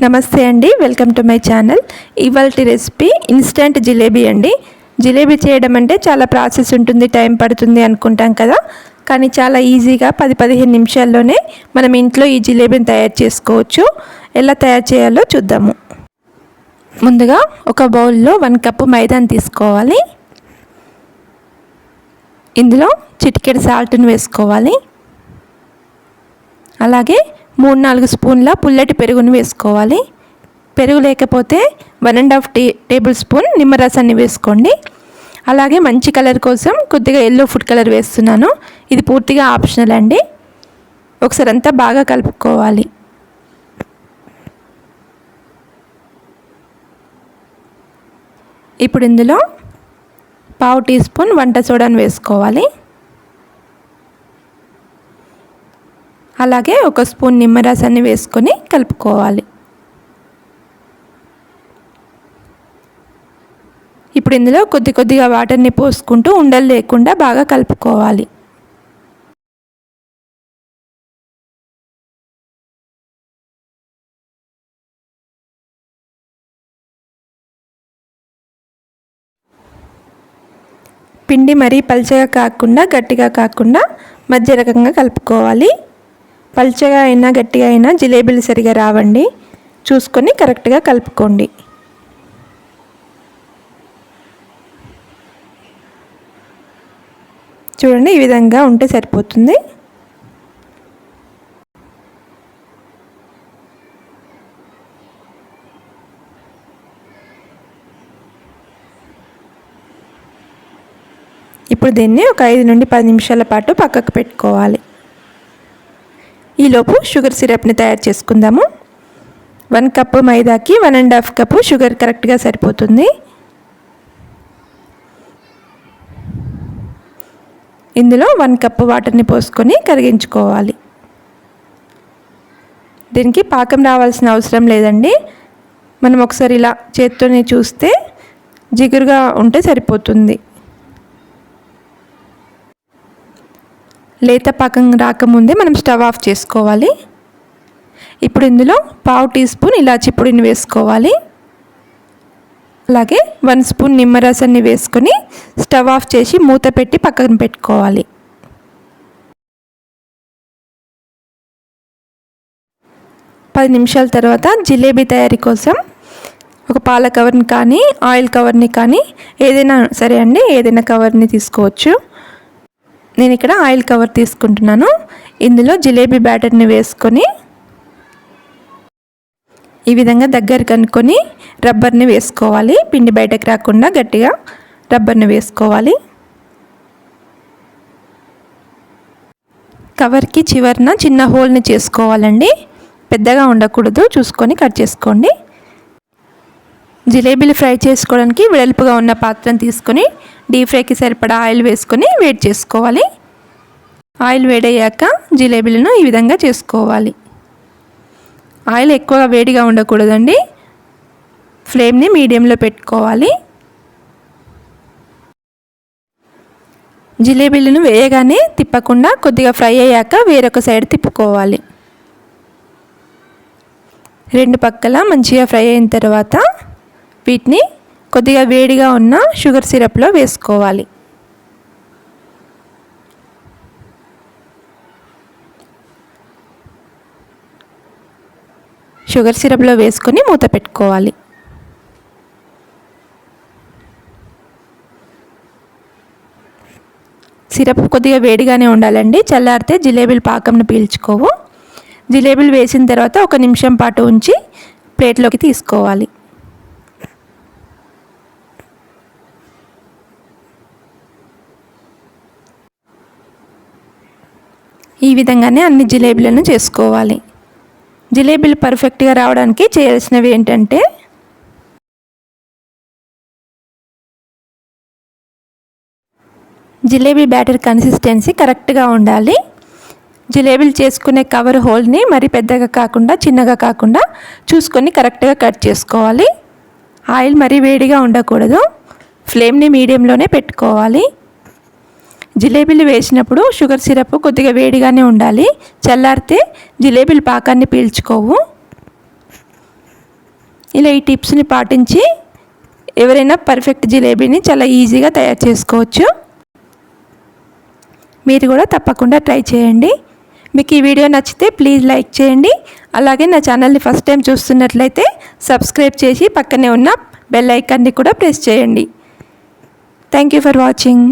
నమస్తే అండి, welcome to my channel. ఇవాల్టి రెసిపీ ఇన్స్టంట్ జిలేబీ అండి. జిలేబీ చేయడం అంటే చాలా ప్రాసెస్ ఉంటుంది, టైం పడుతుంది అనుకుంటాం కదా. కానీ చాలా ఈజీగా 10-15 నిమిషాల్లోనే మనం ఇంట్లో ఈ జిలేబీని తయారు చేసుకోవచ్చు. ఎలా తయారు చేయాలో చూద్దాము. ముందుగా ఒక బౌల్లో 1 కప్పు మైదాని తీసుకోవాలి. ఇందులో చిటికెడు సాల్ట్ని వేసుకోవాలి. అలాగే 3-4 స్పూన్ల పుల్లటి పెరుగుని వేసుకోవాలి. పెరుగు లేకపోతే 1.5 టేబుల్ స్పూన్ నిమ్మరసాన్ని వేసుకోండి. అలాగే మంచి కలర్ కోసం కొద్దిగా ఎల్లో ఫుడ్ కలర్ వేస్తున్నాను. ఇది పూర్తిగా ఆప్షనల్ అండి. ఒకసారి అంతా బాగా కలుపుకోవాలి. ఇప్పుడు ఇందులో 1/2 టీ స్పూన్ వంట సోడాను వేసుకోవాలి. అలాగే 1 స్పూన్ నిమ్మరసాన్ని వేసుకొని కలుపుకోవాలి. ఇప్పుడు ఇందులో కొద్దిగా వాటర్ని పోసుకుంటూ ఉండలు లేకుండా బాగా కలుపుకోవాలి. పిండి మరీ పల్చగా కాకుండా గట్టిగా కాకుండా మధ్య రకంగా కలుపుకోవాలి. పల్చగా అయినా గట్టిగా అయినా జిలేబీలు సరిగా రావండి. చూసుకొని కరెక్ట్గా కలుపుకోండి. చూడండి, ఈ విధంగా ఉంటే సరిపోతుంది. ఇప్పుడు దీన్ని ఒక 5-10 నిమిషాల పాటు పక్కకు పెట్టుకోవాలి. ఈలోపు షుగర్ సిరప్ని తయారు చేసుకుందాము. 1 కప్పు మైదాకి 1.5 కప్పు షుగర్ కరెక్ట్గా సరిపోతుంది. ఇందులో 1 కప్పు వాటర్ని పోసుకొని కరిగించుకోవాలి. దీనికి పాకం రావాల్సిన అవసరం లేదండి. మనం ఒకసారి ఇలా చేత్తోనే చూస్తే జిగురుగా ఉంటే సరిపోతుంది. లేత పాకం రాకముందే మనం స్టవ్ ఆఫ్ చేసుకోవాలి. ఇప్పుడు ఇందులో 1/2 టీ స్పూన్ ఇలాచీ పొడిని వేసుకోవాలి. అలాగే 1 స్పూన్ నిమ్మరసాన్ని వేసుకొని స్టవ్ ఆఫ్ చేసి మూత పెట్టి పక్కన పెట్టుకోవాలి. పది నిమిషాల తర్వాత జిలేబీ తయారీ కోసం ఒక పాల కవర్ని కానీ ఆయిల్ కవర్ని కానీ ఏదైనా సరే అండి, ఏదైనా కవర్ని తీసుకోవచ్చు. నేను ఇక్కడ ఆయిల్ కవర్ తీసుకుంటున్నాను. ఇందులో జిలేబీ బ్యాటర్ని వేసుకొని ఈ విధంగా దగ్గరికి అనుకొని రబ్బర్ని వేసుకోవాలి. పిండి బయటకు రాకుండా గట్టిగా రబ్బర్ని వేసుకోవాలి. కవర్కి చివరన చిన్న హోల్ని చేసుకోవాలండి. పెద్దగా ఉండకూడదు, చూసుకొని కట్ చేసుకోండి. జిలేబీలు ఫ్రై చేసుకోవడానికి వెడల్పుగా ఉన్న పాత్రను తీసుకొని డీప్ ఫ్రైకి సరిపడా ఆయిల్ వేసుకొని వేడి చేసుకోవాలి. ఆయిల్ వేడయ్యాక జిలేబీలను ఈ విధంగా చేసుకోవాలి. ఆయిల్ ఎక్కువగా వేడిగా ఉండకూడదండి. ఫ్లేమ్ని మీడియంలో పెట్టుకోవాలి. జిలేబీలను వేయగానే తిప్పకుండా కొద్దిగా ఫ్రై అయ్యాక వేరొక సైడ్ తిప్పుకోవాలి. 2 పక్కల మంచిగా ఫ్రై అయిన తర్వాత వీటిని కొద్దిగా వేడిగా ఉన్న షుగర్ సిరప్లో వేసుకోవాలి. షుగర్ సిరప్లో వేసుకొని మూత పెట్టుకోవాలి. సిరప్ కొద్దిగా వేడిగానే ఉండాలండి. చల్లారితే జిలేబీలు పాకంను పీల్చుకోవు. జిలేబీలు వేసిన తర్వాత 1 నిమిషం పాటు ఉంచి ప్లేట్లోకి తీసుకోవాలి. ఈ విధంగానే అన్ని జిలేబీలను చేసుకోవాలి. జిలేబీలు పర్ఫెక్ట్గా రావడానికి చేయాల్సినవి ఏంటంటే జిలేబీ బ్యాటర్ కన్సిస్టెన్సీ కరెక్ట్గా ఉండాలి. జిలేబీలు చేసుకునే కవర్ హోల్ని మరీ పెద్దగా కాకుండా చిన్నగా కాకుండా చూసుకొని కరెక్ట్గా కట్ చేసుకోవాలి. ఆయిల్ మరీ వేడిగా ఉండకూడదు. ఫ్లేమ్ని మీడియంలోనే పెట్టుకోవాలి. జిలేబీలు వేసినప్పుడు షుగర్ సిరప్ కొద్దిగా వేడిగానే ఉండాలి. చల్లారితే జిలేబీలు పాకాన్ని పీల్చుకోవు. ఇలా ఈ టిప్స్ని పాటించి ఎవరైనా పర్ఫెక్ట్ జిలేబీని చాలా ఈజీగా తయారు చేసుకోవచ్చు. మీరు కూడా తప్పకుండా ట్రై చేయండి. మీకు ఈ వీడియో నచ్చితే ప్లీజ్ లైక్ చేయండి. అలాగే నా ఛానల్ని ఫస్ట్ టైం చూస్తున్నట్లయితే సబ్స్క్రైబ్ చేసి పక్కనే ఉన్న బెల్ ఐకాన్ని కూడా ప్రెస్ చేయండి. Thank you for watching.